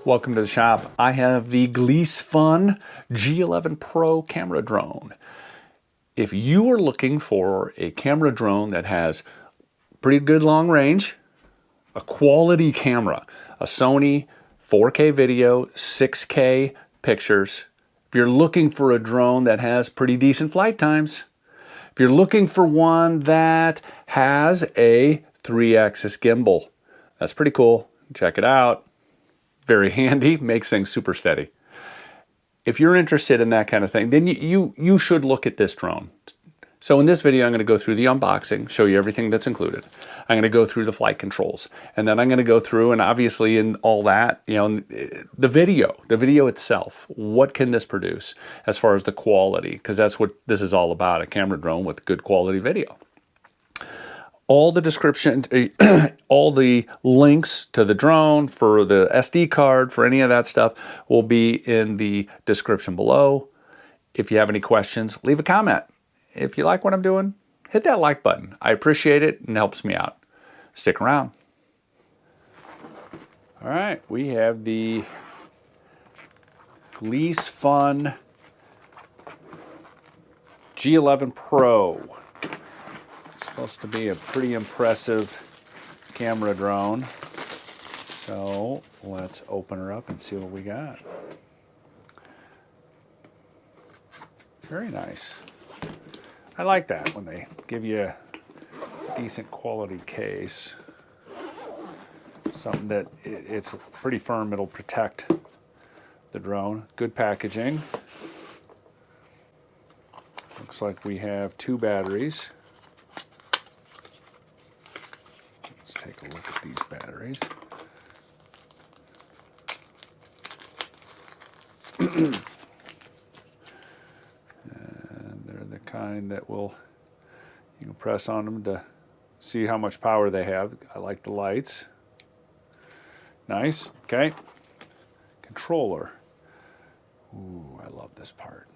Welcome to the shop. I have the Gleesfun G11Pro camera drone. If you are looking for a camera drone that has pretty good long range, a quality camera, a Sony 4K video, 6K pictures, if you're looking for a drone that has pretty decent flight times, if you're looking for one that has a 3-axis gimbal, that's pretty cool. Check it out. Very handy, makes things super steady. If you're interested in that kind of thing, then you should look at this drone. So in this video, I'm going to go through the unboxing, show you everything that's included. I'm going to go through the flight controls, and then I'm going to go through, and obviously in all that, you know, the video itself. What can this produce as far as the quality? Because that's what this is all about, a camera drone with good quality video. All the description, all the links to the drone, for the SD card, for any of that stuff will be in the description below. If you have any questions, leave a comment. If you like what I'm doing, hit that like button. I appreciate it and it helps me out. Stick around. All right, we have the Gleesfun G11Pro. Supposed to be a pretty impressive camera drone. So let's open her up and see what we got. Very nice. I like that when they give you a decent quality case. Something that it's pretty firm, it'll protect the drone. Good packaging. Looks like we have 2 batteries. Let's take a look at these batteries. And they're the kind that you can press on them to see how much power they have. I like the lights. Nice. Okay. Controller. Ooh, I love this part.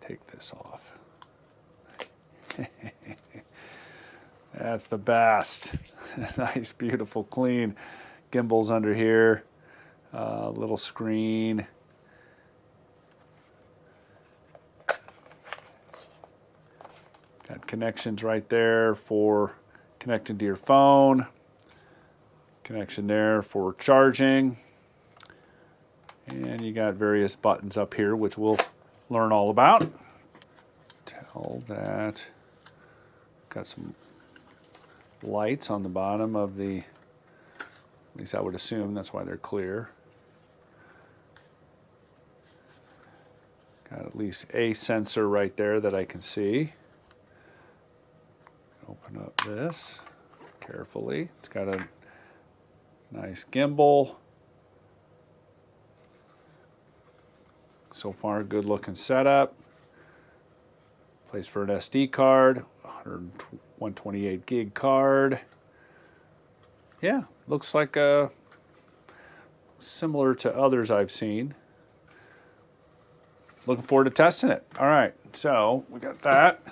Take this off. That's the best. Nice, beautiful, clean. Gimbals under here. Little screen. Got connections right there for connecting to your phone. Connection there for charging. And you got various buttons up here, which we'll learn all about. Tell that. Got some lights on the bottom of the, at least I would assume that's why they're clear. Got at least a sensor right there that I can see. Open up this carefully. It's got a nice gimbal. So far, good looking setup. Place for an SD card, 128 gig card. Yeah, looks like similar to others I've seen. Looking forward to testing it. All right, so we got that.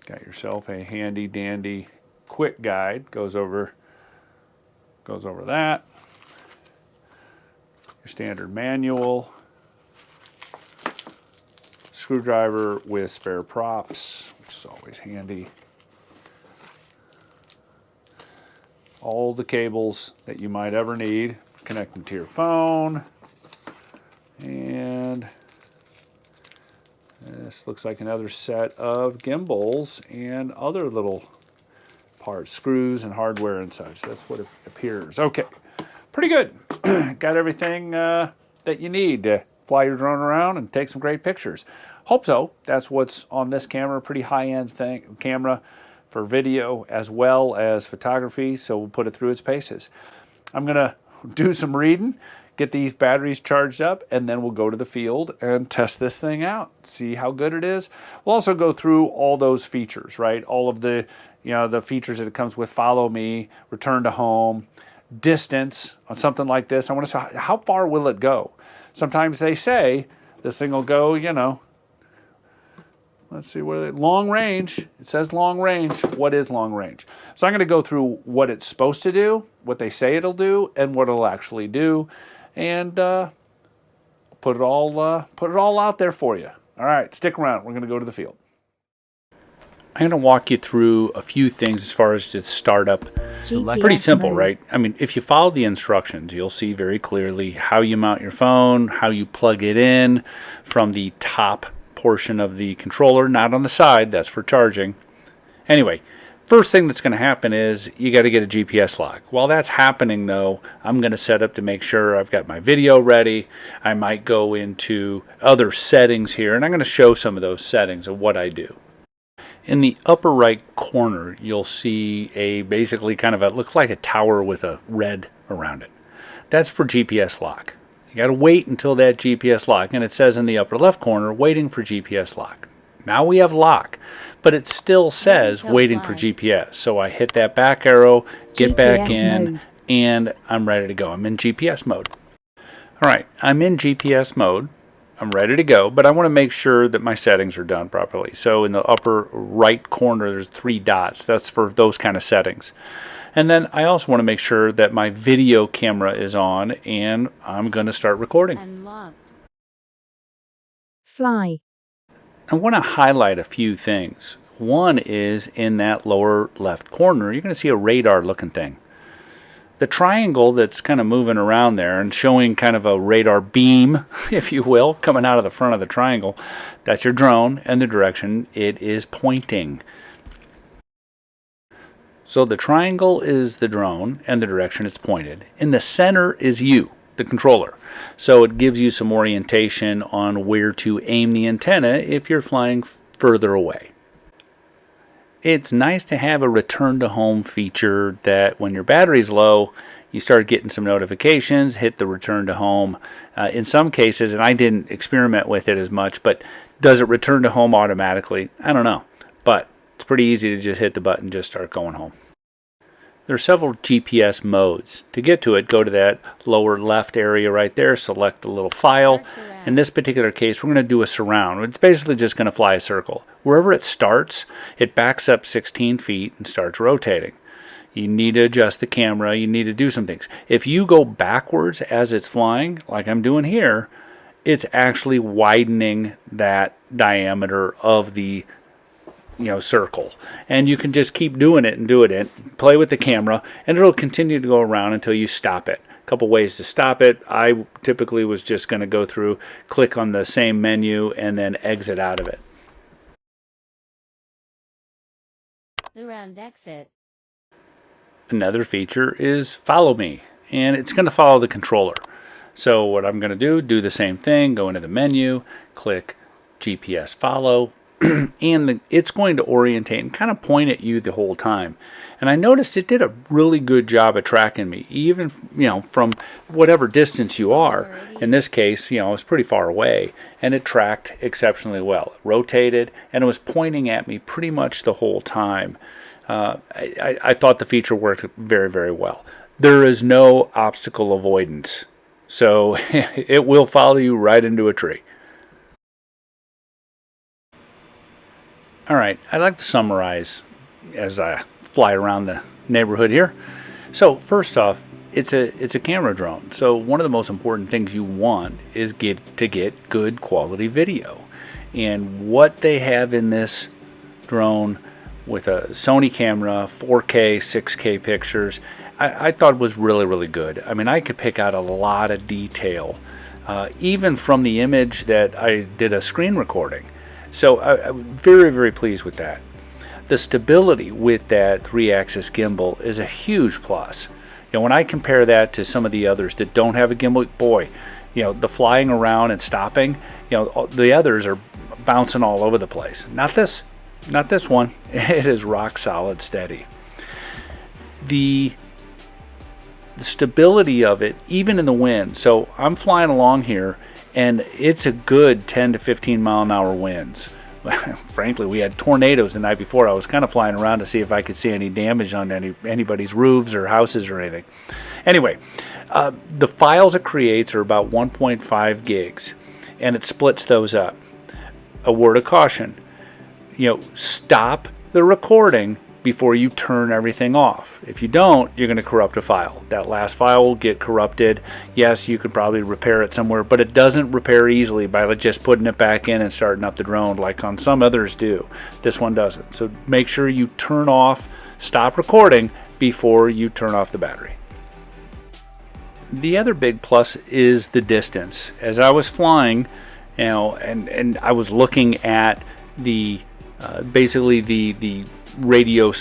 Got yourself a handy dandy quick guide. Goes over that. Your standard manual. Screwdriver with spare props, which is always handy. All the cables that you might ever need for connecting to your phone. And this looks like another set of gimbals and other little parts, screws and hardware and such. That's what it appears. Okay, pretty good. Got everything that you need to fly your drone around and take some great pictures. Hope so. That's what's on this camera. Pretty high-end camera for video as well as photography, so we'll put it through its paces. I'm going to do some reading, get these batteries charged up, and then we'll go to the field and test this thing out, see how good it is. We'll also go through all those features, right? All of the, the features that it comes with. Follow me, return to home, distance on something like this. I want to say, how far will it go? Sometimes they say this thing will go, let's see, what are they? Long range. It says long range. What is long range? So I'm going to go through what it's supposed to do, what they say it'll do, and what it'll actually do, and put it all out there for you. All right, stick around. We're going to go to the field. I'm going to walk you through a few things as far as its startup. Pretty simple, right? I mean, if you follow the instructions, you'll see very clearly how you mount your phone, how you plug it in from the top portion of the controller, not on the side, that's for charging. Anyway, first thing that's going to happen is you got to get a GPS lock. While that's happening though, I'm going to set up to make sure I've got my video ready. I might go into other settings here, and I'm going to show some of those settings of what I do. In the upper right corner, you'll see a basically kind of a, looks like a tower with a red around it. That's for GPS lock. You got to wait until that GPS lock, and it says in the upper left corner, waiting for GPS lock. Now we have lock, but it still says waiting for GPS. So I hit that back arrow, get back in, and I'm ready to go. I'm in GPS mode. All right, I'm in GPS mode. I'm ready to go, but I want to make sure that my settings are done properly. So in the upper right corner, there's 3 dots. That's for those kind of settings. And then I also want to make sure that my video camera is on, and I'm going to start recording. Unlocked. Fly. I want to highlight a few things. One is in that lower left corner, you're going to see a radar looking thing. The triangle that's kind of moving around there and showing kind of a radar beam, if you will, coming out of the front of the triangle, that's your drone and the direction it is pointing. So the triangle is the drone and the direction it's pointed. In the center is you, the controller. So it gives you some orientation on where to aim the antenna if you're flying further away. It's nice to have a return to home feature that when your battery's low, you start getting some notifications, hit the return to home. In some cases, and I didn't experiment with it as much, but does it return to home automatically? I don't know. But it's pretty easy to just hit the button, just start going home. There are several GPS modes. To get to it, go to that lower left area right there, select the little file. In this particular case, we're going to do a surround. It's basically just going to fly a circle. Wherever it starts, it backs up 16 feet and starts rotating. You need to adjust the camera. You need to do some things. If you go backwards as it's flying, like I'm doing here, it's actually widening that diameter of the circle, and you can just keep doing it and do it. Play with the camera, and it'll continue to go around until you stop it. A couple ways to stop it. I typically was just going to go through, click on the same menu, and then exit out of it. The round exit. Another feature is follow me, and it's going to follow the controller. So what I'm going to do the same thing, go into the menu, click GPS follow, and it's going to orientate and kind of point at you the whole time. And I noticed it did a really good job of tracking me, even from whatever distance you are. In this case, I was pretty far away, and it tracked exceptionally well. It rotated, and it was pointing at me pretty much the whole time. I thought the feature worked very, very well. There is no obstacle avoidance, so it will follow you right into a tree. All right, I'd like to summarize as I fly around the neighborhood here. So first off, it's a camera drone. So one of the most important things you want is to get good quality video. And what they have in this drone with a Sony camera, 4K, 6K pictures, I thought was really, really good. I mean, I could pick out a lot of detail, even from the image that I did a screen recording. So I'm very, very pleased with that. The stability with that 3-axis gimbal is a huge plus. When I compare that to some of the others that don't have a gimbal, boy, the flying around and stopping, the others are bouncing all over the place. Not this one. It is rock solid steady. The stability of it, even in the wind. So I'm flying along here, and it's a good 10 to 15 mile an hour winds. Frankly, we had tornadoes the night before. I was kind of flying around to see if I could see any damage on anybody's roofs or houses or anything. Anyway, the files it creates are about 1.5 gigs, and it splits those up. A word of caution. stop the recording before you turn everything off. If you don't, you're going to corrupt a file. That last file will get corrupted. Yes, you could probably repair it somewhere, but it doesn't repair easily by just putting it back in and starting up the drone like on some others do. This one doesn't. So make sure you stop recording before you turn off the battery. The other big plus is the distance. As I was flying, and I was looking at the basically the radio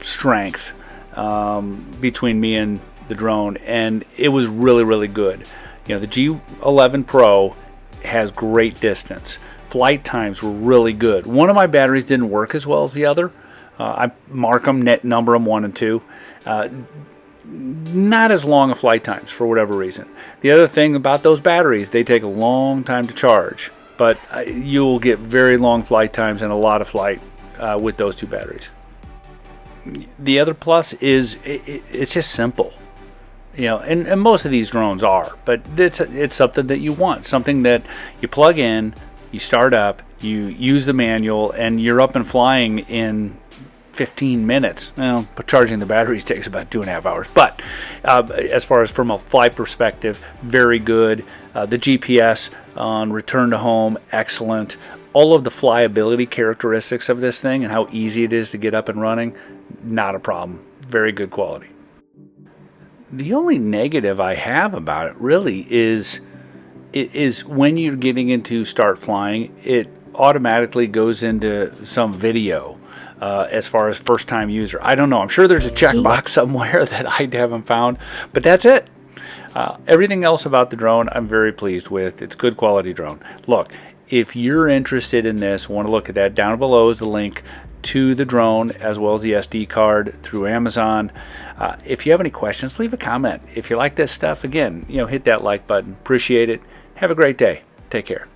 strength between me and the drone, and it was really good. The G11 Pro has great distance. Flight times were really good. One of my batteries didn't work as well as the other. I mark them, number them 1 and 2. Not as long a flight times for whatever reason. The other thing about those batteries, they take a long time to charge, but you'll get very long flight times and a lot of flight with those 2 batteries. The other plus is it's just simple, and most of these drones are, but it's something that you want, something that you plug in, you start up, you use the manual, and you're up and flying in 15 minutes. Well, but charging the batteries takes about 2.5 hours. But as far as from a flight perspective, very good. The GPS on return to home, excellent. All of the flyability characteristics of this thing and how easy it is to get up and running, not a problem. Very good quality. The only negative I have about it really is when you're getting into start flying, it automatically goes into some video. As far as first time user, I don't know. I'm sure there's a checkbox somewhere that I haven't found, but that's it. Everything else about the drone I'm very pleased with. It's good quality drone. Look, if you're interested in this, want to look at that, down below is the link to the drone as well as the SD card through Amazon. If you have any questions, leave a comment. If you like this stuff, again, hit that like button. Appreciate it. Have a great day. Take care.